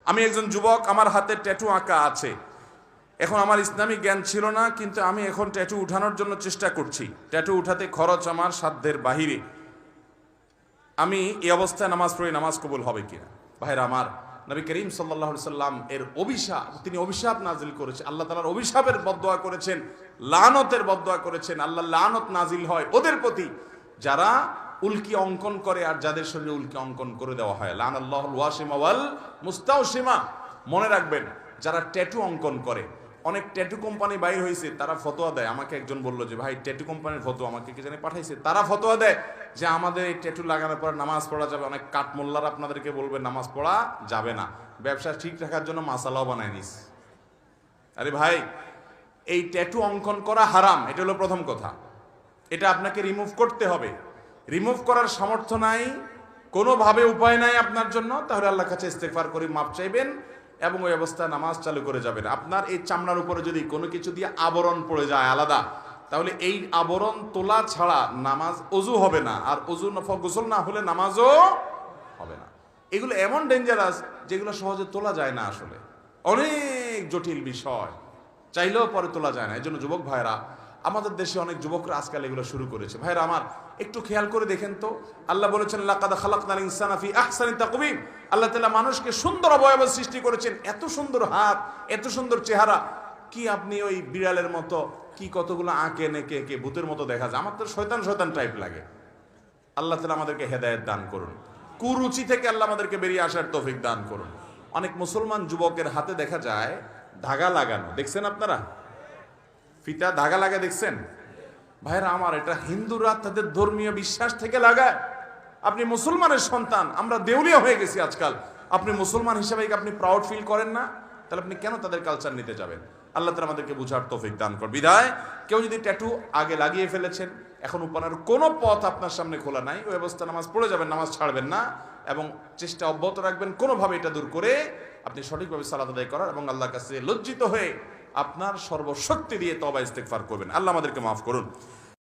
আমি একজন যুবক, আমার হাতে ট্যাটু আঁকা আছে। এখন আমার ইসলামিক জ্ঞান ছিল না, কিন্তু আমি এখন ট্যাটু উঠানোর জন্য চেষ্টা করছি। ট্যাটু উঠাতে খরচ আমার সাধ্যের বাহিরে। আমি এই অবস্থায় নামাজ পড়ি, নামাজ কবুল হবে কিনা? ভাইরা আমার, নবী করিম সাল্লাল্লাহু আলাইহি সাল্লাম এর অভিশাপ, তিনি অভিশাপ নাজিল করেছেন, আল্লাহ তাআলার অভিশাপের বদদোয়া করেছেন, লানতের বদদোয়া করেছেন। আল্লাহ লানত নাজিল হয় ওদের প্রতি যারা উল্কি অঙ্কন করে আর যাদের শরীরে উল্কি অঙ্কন করে দেওয়া হয়। লানাল্লাহুল ওয়াসিমা ওয়াল মুস্তাওসিমা। মনে রাখবেন, যারা ট্যাটু অঙ্কন করে, অনেক ট্যাটু কোম্পানি বাইর হয়েছে, তারা ফতোয়া দেয়। আমাকে একজন বললো যে ভাই ট্যাটু কোম্পানির ফতোয়া, আমাকে কি জানি পাঠাইছে, তারা ফতোয়া দেয় যে আমাদের এই ট্যাটু লাগানোর পর নামাজ পড়া যাবে। অনেক কাঠমোল্লার আপনাদেরকে বলবে নামাজ পড়া যাবে না, ব্যবসা ঠিক রাখার জন্য মাসালাও বানায় নিস। আরে ভাই, এই ট্যাটু অঙ্কন করা হারাম, এটা হলো প্রথম কথা। এটা আপনাকে রিমুভ করতে হবে। রিমুভ করার সামর্থ্য নাই, কোনোভাবে উপায় নাই আপনার জন্য, তাহলে আল্লাহর কাছে ইস্তেগফার করে মাপ চাইবেন এবং ওই অবস্থায় নামাজ চালু করে যাবেন। আপনার এই চামড়ার উপরে যদি কোনো কিছু দিয়ে আবরণ পড়ে যায় আলাদা, তাহলে এই আবরণ তোলা ছাড়া নামাজ, অজু হবে না, আর অজু গোসল না হলে নামাজও হবে না। এগুলো এমন ডেঞ্জারাস যেগুলো সহজে তোলা যায় না, আসলে অনেক জটিল বিষয়, চাইলেও পরে তোলা যায় না। এই জন্য যুবক ভাইরা, আমাদের দেশে অনেক যুবকরা আজকাল এগুলো শুরু করেছে। ভাইরা আমার, একটু খেয়াল করে দেখেন তো, আল্লাহ বলেছেন লাকাদ খালাকনাল ইনসানা ফি আহসানি তাকওয়িম। আল্লাহ তাআলা মানুষকে সুন্দর অবয়ব সৃষ্টি করেছেন, এত সুন্দর হাত, এত সুন্দর চেহারা। কি আপনি ওই বিড়ালের মতো কি কতগুলো আঁকে নেকে এঁকে ভূতের মতো দেখা যায়? আমার তো শয়তান শয়তান টাইপ লাগে। আল্লাহ তাআলা আমাদেরকে হেদায়েত দান করুন, কুরুচি থেকে আল্লাহ আমাদেরকে বেরিয়ে আসার তৌফিক দান করুন। অনেক মুসলমান যুবকের হাতে দেখা যায় ধাগা লাগানো, দেখছেন আপনারা? ফিতা ধাগা লাগা দেখছেন? ভাইরা আমার, এটা হিন্দুরা তাদের ধর্মীয় বিশ্বাস থেকে লাগায়। আপনি মুসলমানের সন্তান, আমরা দেউলিয়া হয়ে গেছি আজকাল। আপনি মুসলমান হিসেবে আপনি প্রাউড ফিল করেন না? তাহলে আপনি কেন তাদের কালচার নিতে যাবেন? আল্লাহ তাআলা আমাদেরকে বুঝার তৌফিক দান করুন। বিদায়, কেউ যদি ট্যাটু আগে লাগিয়ে ফেলেছেন, এখন উপানের কোনো পথ আপনার সামনে খোলা নাই, ওই অবস্থা নামাজ পড়ে যাবেন, নামাজ ছাড়বেন না এবং চেষ্টা অব্যাহত রাখবেন কোনোভাবে এটা দূর করে আপনি সঠিকভাবে সালাত আদায় করার এবং আল্লাহর কাছে লজ্জিত হয়ে আপনার সর্বশক্তি দিয়ে তওবা ইস্তেগফার করবেন। আল্লাহ আমাদেরকে মাফ করুন।